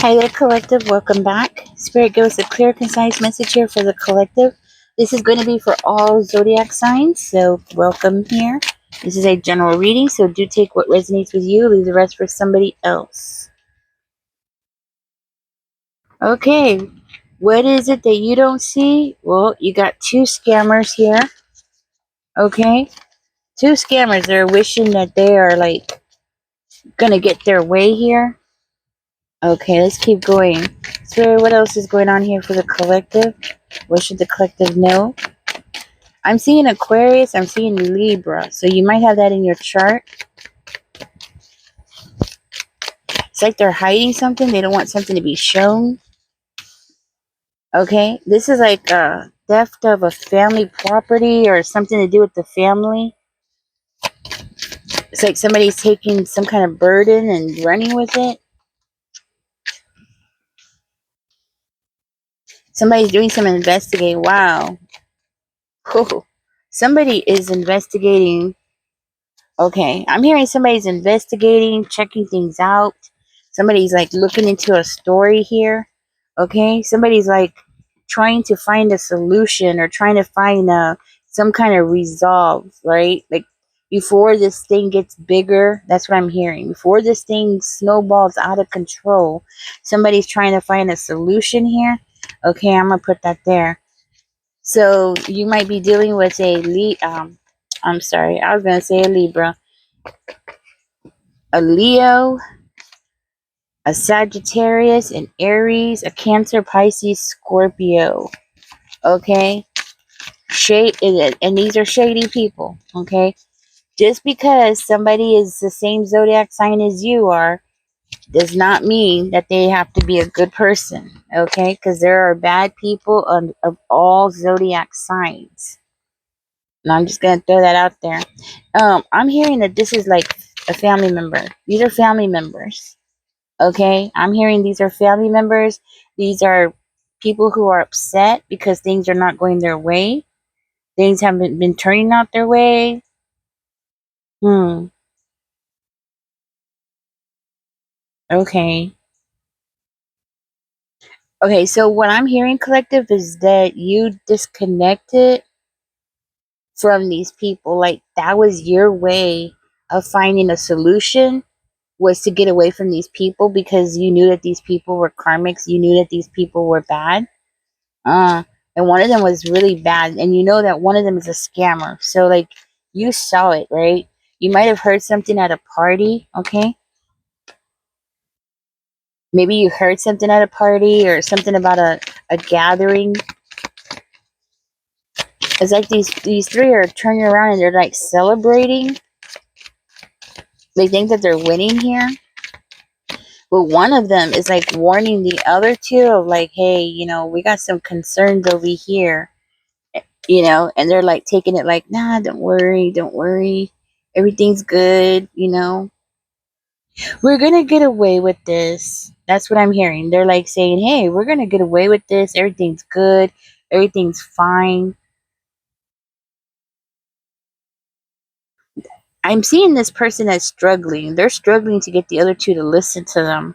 Hi there, collective. Welcome back. Spirit gives a clear, concise message here for the collective. This is going to be for all zodiac signs, so welcome here. This is a general reading, so do take what resonates with you, leave the rest for somebody else. Okay, what is it that you don't see? Well, you got two scammers here. Okay, two scammers. They're wishing that they are like gonna get their way here. Okay, let's keep going. Spirit, what else is going on here for the collective? What should the collective know? I'm seeing Aquarius, I'm seeing Libra, so you might have that in your chart. It's like they're hiding something, they don't want something to be shown. Okay, this is like a theft of a family property or something to do with the family. It's like somebody's taking some kind of burden and running with it. Somebody's doing some investigating. Wow. Whew. Somebody is investigating. Okay, I'm hearing somebody's investigating, checking things out. Somebody's like looking into a story here. Okay, somebody's like trying to find a solution or trying to find some kind of resolve, right? Like before this thing gets bigger, that's what I'm hearing. Before this thing snowballs out of control, somebody's trying to find a solution here. Okay, I'm gonna put that there. So you might be dealing with I'm sorry, I was gonna say a Libra, a Leo, a Sagittarius, an Aries, a Cancer, Pisces, Scorpio. Okay, and these are shady people. Okay, just because somebody is the same zodiac sign as you are does not mean that they have to be a good person. Okay, because there are bad people of all zodiac signs. And I'm just gonna throw that out there. I'm hearing that this is like a family member. These are family members. Okay, I'm hearing these are family members. These are people who are upset because things are not going their way. Things haven't been turning out their way. Hmm. Okay. Okay, so what I'm hearing, collective, is that you disconnected from these people. Like that was your way of finding a solution, was to get away from these people because you knew that these people were karmics. You knew that these people were bad. Uh, and one of them was really bad, and you know that one of them is a scammer. So like you saw it, right? You might have heard something at a party, okay? Maybe you heard something at a party or something about a gathering. It's like these three are turning around and they're like celebrating. They think that they're winning here. But one of them is like warning the other two of like, hey, we got some concerns over here, and they're like taking it like, nah, don't worry, everything's good, we're gonna get away with this. That's what I'm hearing. They're like saying, hey, we're gonna get away with this, everything's good, everything's fine. I'm seeing this person as struggling. They're struggling to get the other two to listen to them.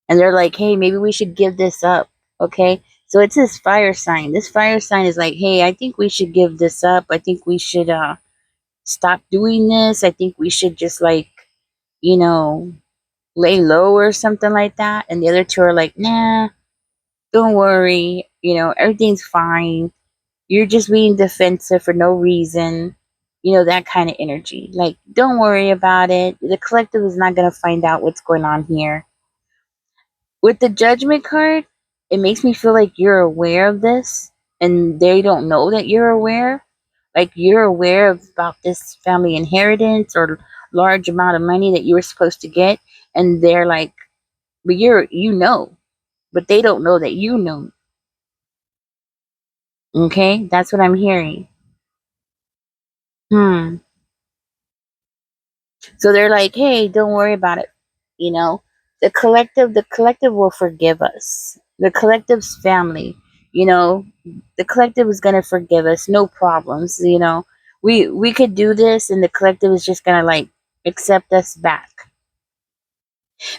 And they're like, hey, maybe we should give this up. Okay. So it's this fire sign. This fire sign is like, hey, I think we should give this up. I think we should stop doing this. I think we should just like, you know, lay low or something like that. And the other two are like, nah, don't worry. Everything's fine. You're just being defensive for no reason. That kind of energy. Like, don't worry about it. The collective is not going to find out what's going on here. With the judgment card, it makes me feel like you're aware of this and they don't know that you're aware. Like you're aware of about this family inheritance or large amount of money that you were supposed to get, and they're like, but but they don't know that you know. Okay? That's what I'm hearing. Hmm. So they're like, hey, don't worry about it. You know, the collective will forgive us. The collective's family, you know, the collective is gonna forgive us, no problems. We could do this, and the collective is just gonna like accept us back.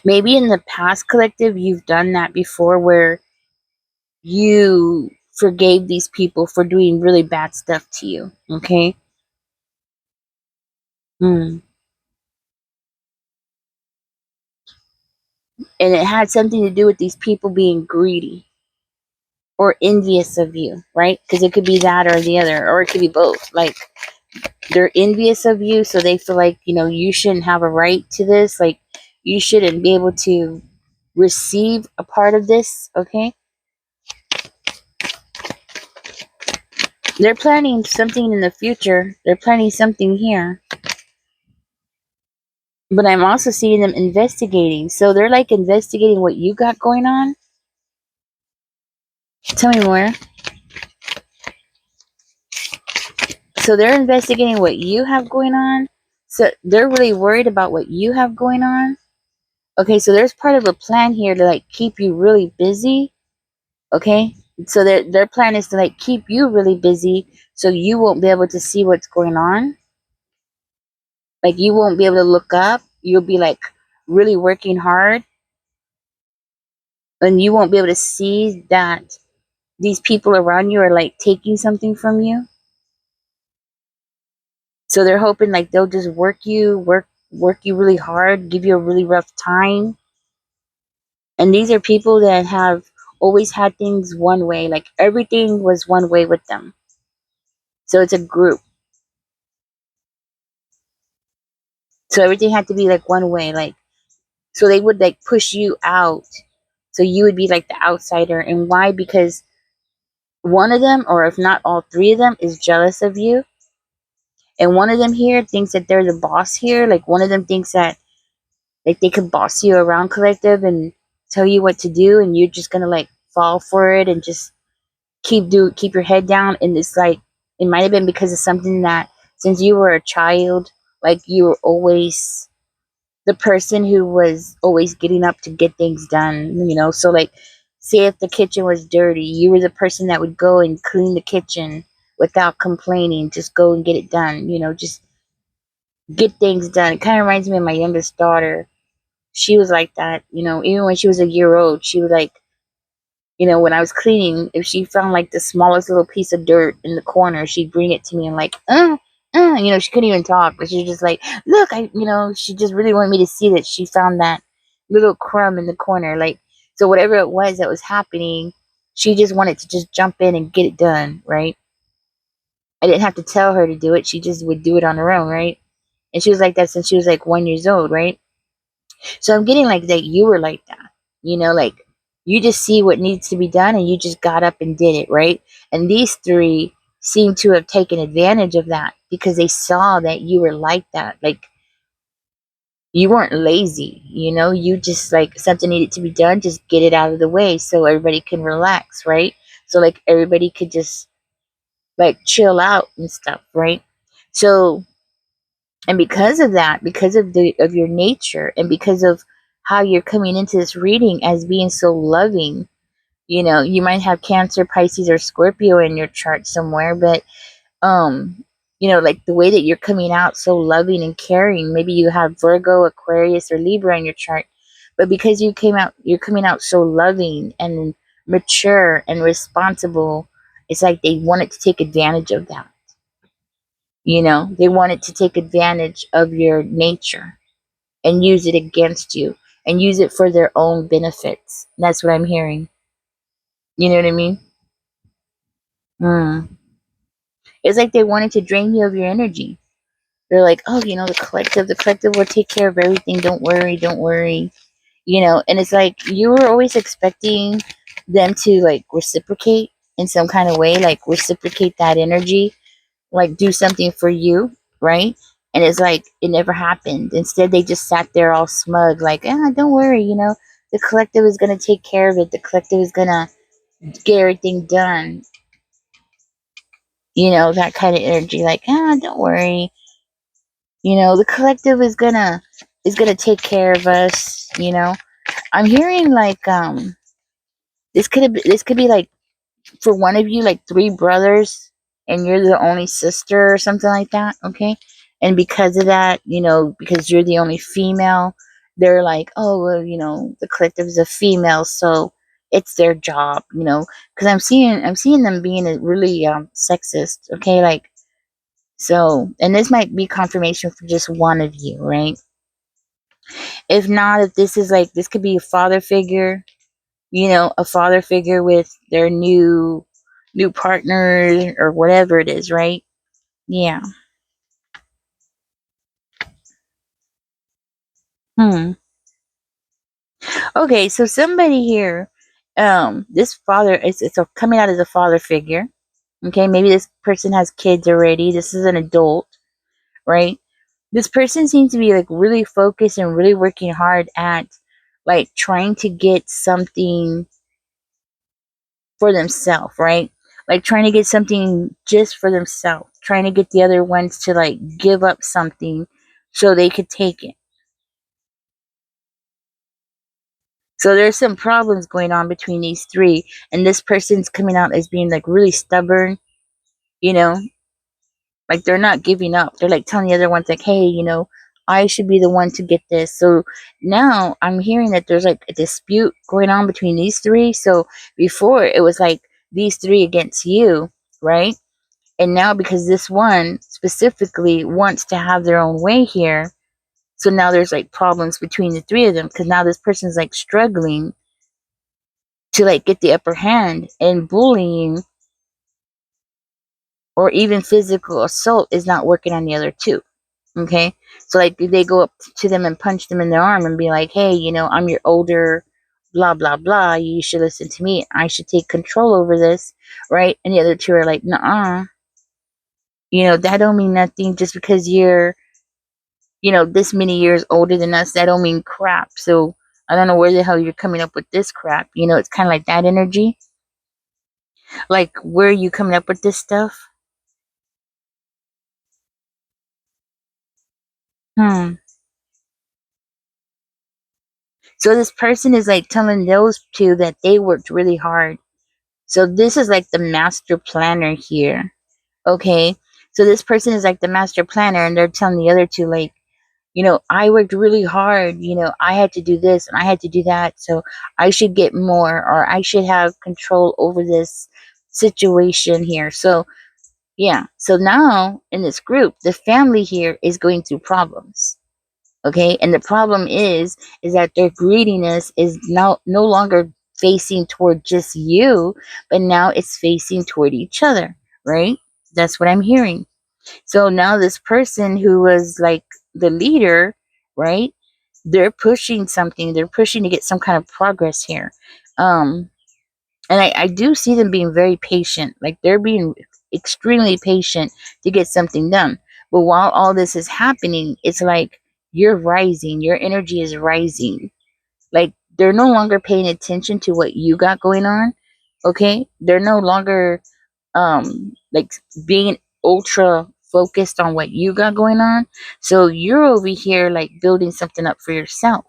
Maybe in the past, collective, you've done that before where you forgave these people for doing really bad stuff to you. Okay. Hmm. And it had something to do with these people being greedy or envious of you, right? Because it could be that or the other, or it could be both. Like, they're envious of you, so they feel like, you shouldn't have a right to this. Like, you shouldn't be able to receive a part of this. Okay. They're planning something in the future. They're planning something here. But I'm also seeing them investigating. So they're like investigating what you got going on. Tell me more. So they're investigating what you have going on. So they're really worried about what you have going on. Okay, so there's part of a plan here to like keep you really busy. Okay? So their plan is to like keep you really busy so you won't be able to see what's going on. Like, you won't be able to look up. You'll be like really working hard and you won't be able to see that these people around you are like taking something from you. So they're hoping like they'll just work you really hard, give you a really rough time. And these are people that have always had things one way, like everything was one way with them. So it's a group. So everything had to be like one way, like, so they would like push you out. So you would be like the outsider. And why? Because one of them, or if not all three of them, is jealous of you. And one of them here thinks that they're the boss here. Like, one of them thinks that like they could boss you around, collective, and tell you what to do, and you're just gonna like fall for it and just keep your head down. And it's like, it might have been because of something that since you were a child, like you were always the person who was always getting up to get things done. So like, say if the kitchen was dirty, you were the person that would go and clean the kitchen without complaining, just go and get it done, just get things done. It kind of reminds me of my youngest daughter. She was like that, even when she was a year old. She was like, when I was cleaning, if she found like the smallest little piece of dirt in the corner, she'd bring it to me and like, she couldn't even talk, but she was just like, look, she just really wanted me to see that she found that little crumb in the corner. Like, so whatever it was that was happening, she just wanted to just jump in and get it done, right? I didn't have to tell her to do it. She just would do it on her own, right? And she was like that since she was like 1 year old, right? So I'm getting like that you were like that, like you just see what needs to be done and you just got up and did it, right? And these three seem to have taken advantage of that because they saw that you were like that. Like, you weren't lazy, you just like something needed to be done, just get it out of the way so everybody can relax, right? So like everybody could just like chill out and stuff, right? So, and because of that, because of your nature, and because of how you're coming into this reading as being so loving, you might have Cancer, Pisces, or Scorpio in your chart somewhere, but um like the way that you're coming out so loving and caring, maybe you have Virgo, Aquarius, or Libra in your chart, but because you're coming out so loving and mature and responsible, it's like they wanted to take advantage of that. They wanted to take advantage of your nature and use it against you and use it for their own benefits. That's what I'm hearing. You know what I mean? Mm. It's like they wanted to drain you of your energy. They're like, oh, the collective will take care of everything. Don't worry, don't worry. And it's like you were always expecting them to like reciprocate in some kind of way, like reciprocate that energy, like do something for you, right? And it's like it never happened. Instead, they just sat there all smug, like, don't worry, the collective is gonna take care of it. The collective is gonna get everything done. That kind of energy, like, don't worry. The collective is gonna take care of us. I'm hearing like this could be like for one of you, like three brothers, and you're the only sister or something like that, okay? And because of that, because you're the only female, they're like, oh, well, the collective is a female, so it's their job, because I'm seeing them being really sexist. Okay, like, so, and this might be confirmation for just one of you, right? If not, if this is like, this could be a father figure, a father figure with their new partner or whatever it is, right? Yeah. Hmm. Okay, so somebody here, this father, it's coming out as a father figure. Okay, maybe this person has kids already. This is an adult, right? This person seems to be like really focused and really working hard at like trying to get something for themselves, right? Like trying to get something just for themselves, trying to get the other ones to like give up something so they could take it. So there's some problems going on between these three, and this person's coming out as being like really stubborn, you know, like they're not giving up. They're like telling the other ones like, hey, I should be the one to get this. So now I'm hearing that there's like a dispute going on between these three. So before it was like these three against you, right? And now because this one specifically wants to have their own way here, so now there's like problems between the three of them because now this person's like struggling to like get the upper hand, and bullying or even physical assault is not working on the other two. Okay, so like they go up to them and punch them in the arm and be like, hey, I'm your older blah blah blah, you should listen to me, I should take control over this, right? And the other two are like, nah, that don't mean nothing. Just because you're this many years older than us, that don't mean crap. So I don't know where the hell you're coming up with this crap. It's kind of like that energy. Like, where are you coming up with this stuff? Hmm. So this person is like telling those two that they worked really hard. So this is like the master planner here. Okay. So this person is like the master planner, and they're telling the other two, like, I worked really hard. I had to do this and I had to do that. So I should get more, or I should have control over this situation here. So, yeah. So now in this group, the family here is going through problems. Okay. And the problem is that their greediness is now no longer facing toward just you, but now it's facing toward each other. Right. That's what I'm hearing. So now this person who was like the leader, right? They're pushing something. They're pushing to get some kind of progress here. Um, and I do see them being very patient. Like they're being extremely patient to get something done. But while all this is happening, it's like you're rising. Your energy is rising. Like they're no longer paying attention to what you got going on. Okay? They're no longer like being ultra focused on what you got going on. So you're over here like building something up for yourself.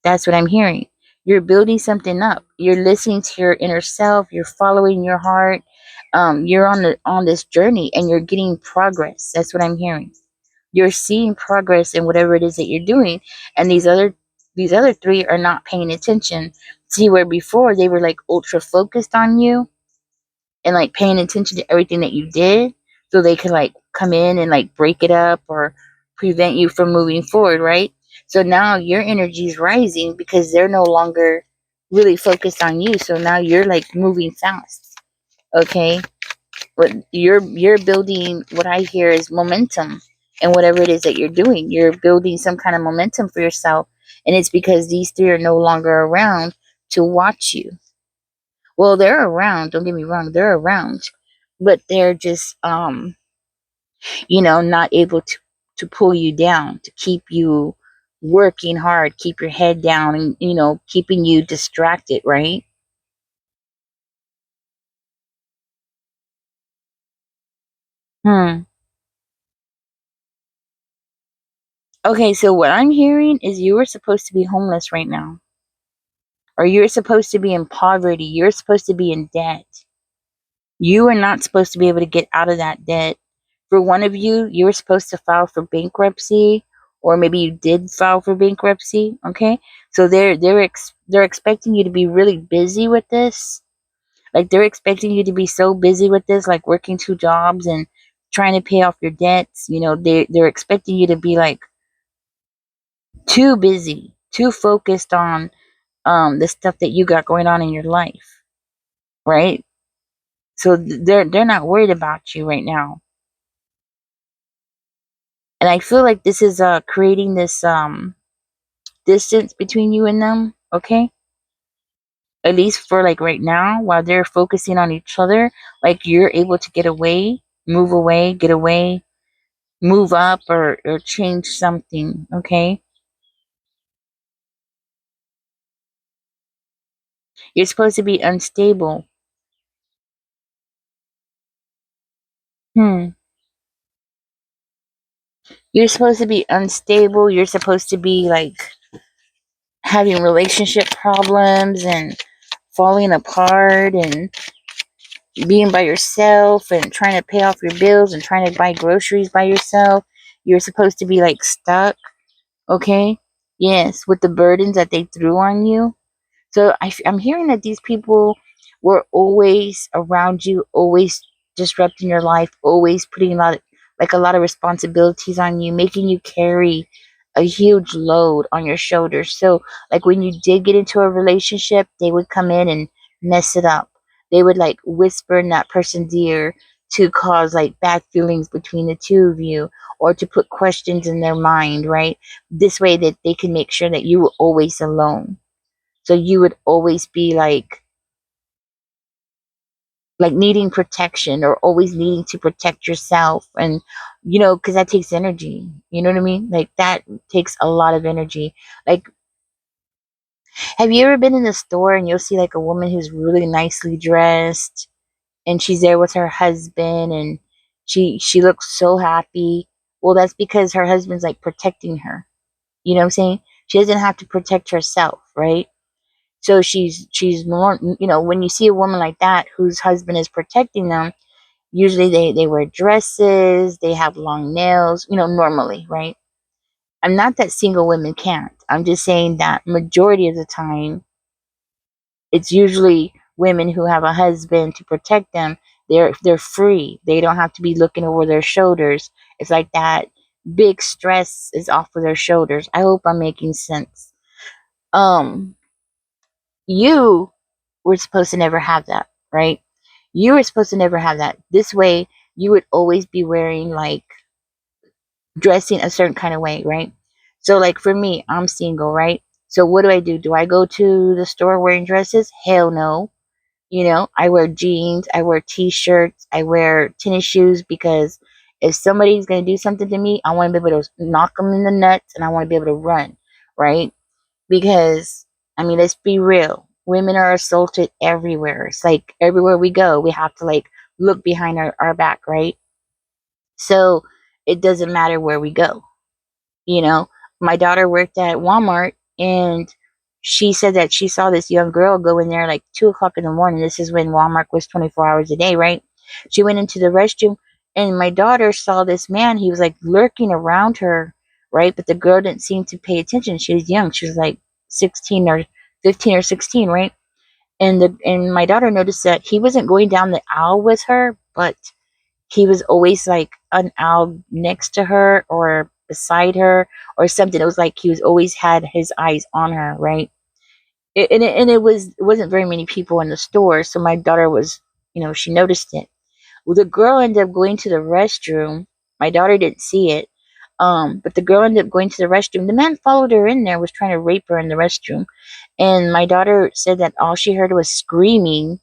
That's what I'm hearing. You're building something up. You're listening to your inner self. You're following your heart. You're on this journey, and you're getting progress. That's what I'm hearing. You're seeing progress in whatever it is that you're doing, and these other three are not paying attention. See, where before they were like ultra focused on you and like paying attention to everything that you did, so they could like come in and like break it up or prevent you from moving forward, right? So now your energy is rising because they're no longer really focused on you. So now you're like moving fast. Okay? But you're building, what I hear is momentum, and whatever it is that you're doing. You're building some kind of momentum for yourself. And it's because these three are no longer around to watch you. Well, they're around, don't get me wrong, they're around, but they're just not able to pull you down, to keep you working hard, keep your head down, and keeping you distracted, right? Hmm. Okay, so what I'm hearing is you were supposed to be homeless right now, or you're supposed to be in poverty, you're supposed to be in debt. You are not supposed to be able to get out of that debt. For one of you, you were supposed to file for bankruptcy, or maybe you did file for bankruptcy. Okay, so they're expecting you to be really busy with this. Like they're expecting you to be so busy with this, like working two jobs and trying to pay off your debts. You know, they're expecting you to be like too busy, too focused on the stuff that you got going on in your life, right? So they're not worried about you right now. And I feel like this is creating this distance between you and them, okay? At least for like right now, while they're focusing on each other, like you're able to away, get away, move up or change something, okay? You're supposed to be unstable. Hmm. You're supposed to be unstable. You're supposed to be like having relationship problems and falling apart and being by yourself and trying to pay off your bills and trying to buy groceries by yourself. You're supposed to be like stuck, okay? Yes, with the burdens that they threw on you. So I'm hearing that these people were always around you, always disrupting your life, always putting a lot of responsibilities on you, making you carry a huge load on your shoulders. So, like when you did get into a relationship, they would come in and mess it up. They would like whisper in that person's ear to cause like bad feelings between the two of you or to put questions in their mind, right? This way that they can make sure that you were always alone, so you would always be like needing protection or always needing to protect yourself. And because that takes energy. You know what I mean? Like that takes a lot of energy. Like, have you ever been in the store and you'll see like a woman who's really nicely dressed and she's there with her husband and she looks so happy? Well, that's because her husband's like protecting her. You know what I'm saying? She doesn't have to protect herself, right? So she's more, when you see a woman like that whose husband is protecting them, usually they wear dresses, they have long nails, normally, right? I'm not that single women can't. I'm just saying that majority of the time it's usually women who have a husband to protect them. They're free. They don't have to be looking over their shoulders. It's like that big stress is off of their shoulders. I hope I'm making sense. Um you were supposed to never have that, right? You were supposed to never have that. This way, you would always be wearing like dressing a certain kind of way, right? So, like for me, I'm single, right? So, what do? Do I go to the store wearing dresses? Hell no. I wear jeans, I wear t shirts, I wear tennis shoes because if somebody's going to do something to me, I want to be able to knock them in the nuts and I want to be able to run, right? Because I mean, let's be real. Women are assaulted everywhere. It's like everywhere we go, we have to like look behind our back, right? So it doesn't matter where we go. You know, my daughter worked at Walmart and she said that she saw this young girl go in there like 2 o'clock in the morning. This is when Walmart was 24 hours a day, right? She went into the restroom and my daughter saw this man. He was like lurking around her, right? But the girl didn't seem to pay attention. She was young. She was like 16 or 15 or 16, right? And my daughter noticed that he wasn't going down the aisle with her, but he was always like an aisle next to her or beside her or something. It was like he was always had his eyes on her, right? It wasn't very many people in the store, so my daughter was, she noticed it. Well, the girl ended up going to the restroom. My daughter didn't see it, but the girl ended up going to the restroom. The man followed her in there, was trying to rape her in the restroom, and my daughter said that all she heard was screaming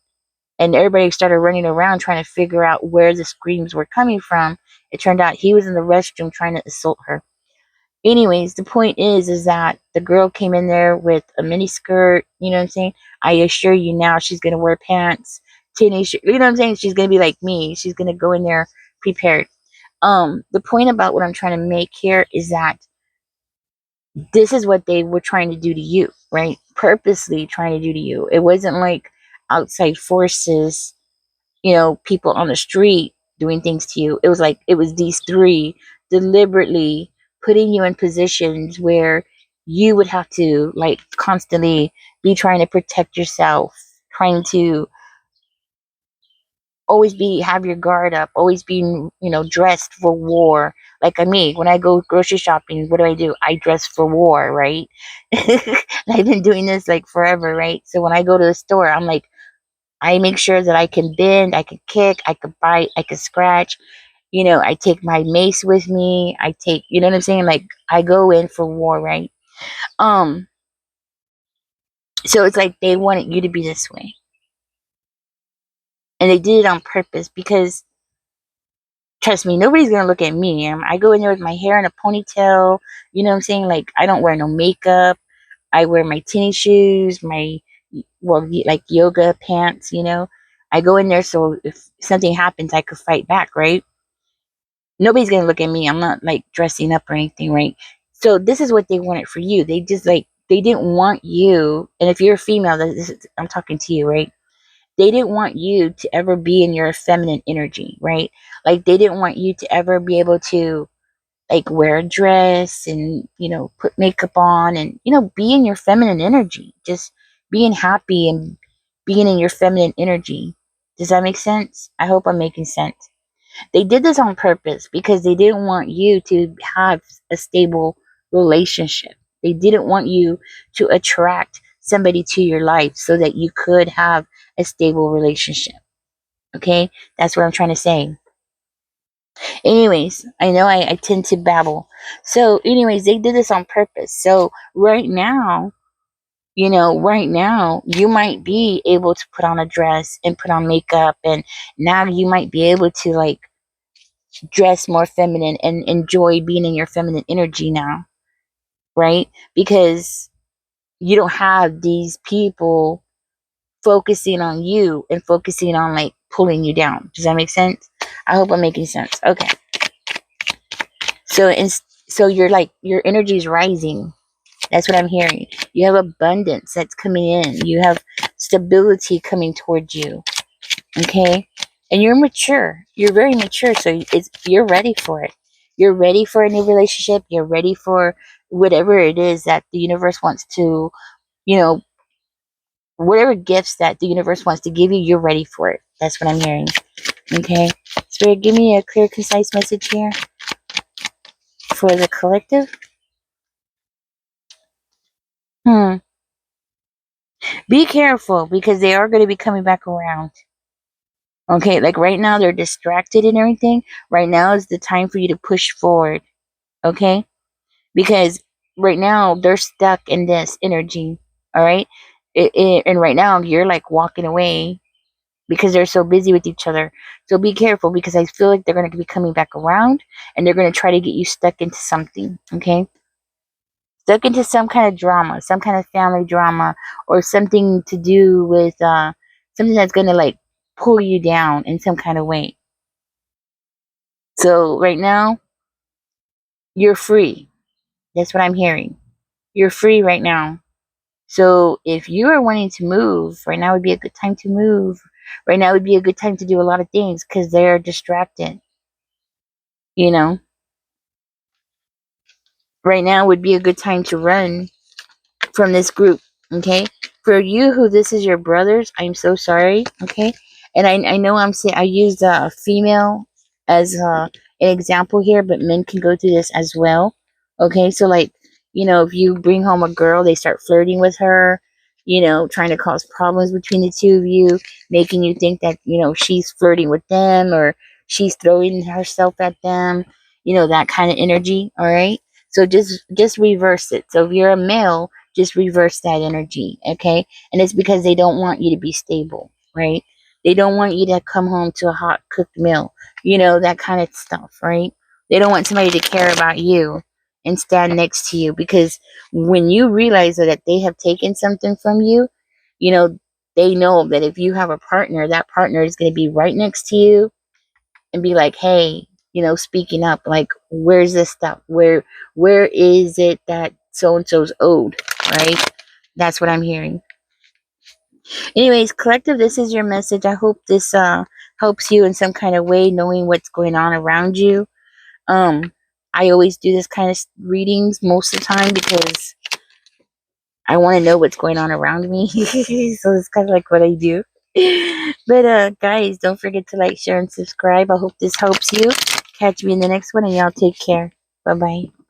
and everybody started running around trying to figure out where the screams were coming from. It turned out he was in the restroom trying to assault her. Anyways, the point is that the girl came in there with a mini skirt. You know what I'm saying? I assure you now, she's gonna wear pants, teenage. You know what I'm saying? She's gonna be like me. She's gonna go in there prepared. The point about what I'm trying to make here is that this is what they were trying to do to you, right? Purposely trying to do to you. It wasn't like outside forces, people on the street doing things to you. It was like it was these three deliberately putting you in positions where you would have to like constantly be trying to protect yourself, trying to always be have your guard up, always being, dressed for war. Like me, when I go grocery shopping, what do? I dress for war, right? I've been doing this like forever, right? So when I go to the store, I'm like, I make sure that I can bend, I can kick, I can bite, I can scratch. I take my mace with me. I take, you know what I'm saying? Like I go in for war, right? Um, so it's like they wanted you to be this way. And they did it on purpose because trust me, nobody's gonna look at me. I go in there with my hair in a ponytail. You know what I'm saying? Like I don't wear no makeup. I wear my tennis shoes, like yoga pants. I go in there so if something happens, I could fight back, right? Nobody's gonna look at me. I'm not like dressing up or anything, right? So this is what they wanted for you. They just like they didn't want you. And if you're a female, I'm talking to you, right? They didn't want you to ever be in your feminine energy, right? Like they didn't want you to ever be able to like wear a dress and, put makeup on and, be in your feminine energy. Just being happy and being in your feminine energy. Does that make sense? I hope I'm making sense. They did this on purpose because they didn't want you to have a stable relationship. They didn't want you to attract somebody to your life so that you could have a stable relationship. Okay? That's what I'm trying to say. Anyways, I know I tend to babble. So, anyways, they did this on purpose. So, right now, you might be able to put on a dress and put on makeup, and now you might be able to like dress more feminine and enjoy being in your feminine energy now, right? Because you don't have these people focusing on you and focusing on like pulling you down. Does that make sense? I hope I'm making sense. Okay. So so you're like your energy is rising. That's what I'm hearing. You have abundance that's coming in. You have stability coming towards you. Okay? And you're mature. You're very mature, so you're ready for it. You're ready for a new relationship. You're ready for whatever it is that the universe wants to, you know, whatever gifts that the universe wants to give you, you're ready for it. That's what I'm hearing. Okay? Spirit, give me a clear, concise message here for the collective. Be careful because they are going to be coming back around. Okay, like right now they're distracted and everything. Right now is the time for you to push forward. Okay? Because right now they're stuck in this energy. All right? And right now you're like walking away because they're so busy with each other. So be careful because I feel like they're going to be coming back around and they're going to try to get you stuck into something. Okay? Stuck into some kind of drama, some kind of family drama, or something to do with something that's going to like pull you down in some kind of way. So right now, you're free. That's what I'm hearing. You're free right now. So if you are wanting to move, right now would be a good time to move. Right now would be a good time to do a lot of things because they're distracted. You know, right now would be a good time to run from this group. Okay, for you who this is your brothers, I'm so sorry. Okay, and I know I'm saying I used a female as an example here, but men can go through this as well. Okay, so like if you bring home a girl, they start flirting with her, trying to cause problems between the two of you, making you think that she's flirting with them or she's throwing herself at them, that kind of energy. All right, so just reverse it. So if you're a male, just reverse that energy, okay? And it's because they don't want you to be stable, right? They don't want you to come home to a hot cooked meal, that kind of stuff, right? They don't want somebody to care about you and stand next to you because when you realize that they have taken something from you, you know, they know that if you have a partner, that partner is going to be right next to you and be like, hey, speaking up, like, where's this stuff? Where is it that so and so's owed? Right? That's what I'm hearing. Anyways, collective, this is your message. I hope this helps you in some kind of way, knowing what's going on around you. I always do this kind of readings most of the time because I want to know what's going on around me. So it's kind of like what I do. But guys, don't forget to like, share, and subscribe. I hope this helps you. Catch me in the next one, and y'all take care. Bye bye.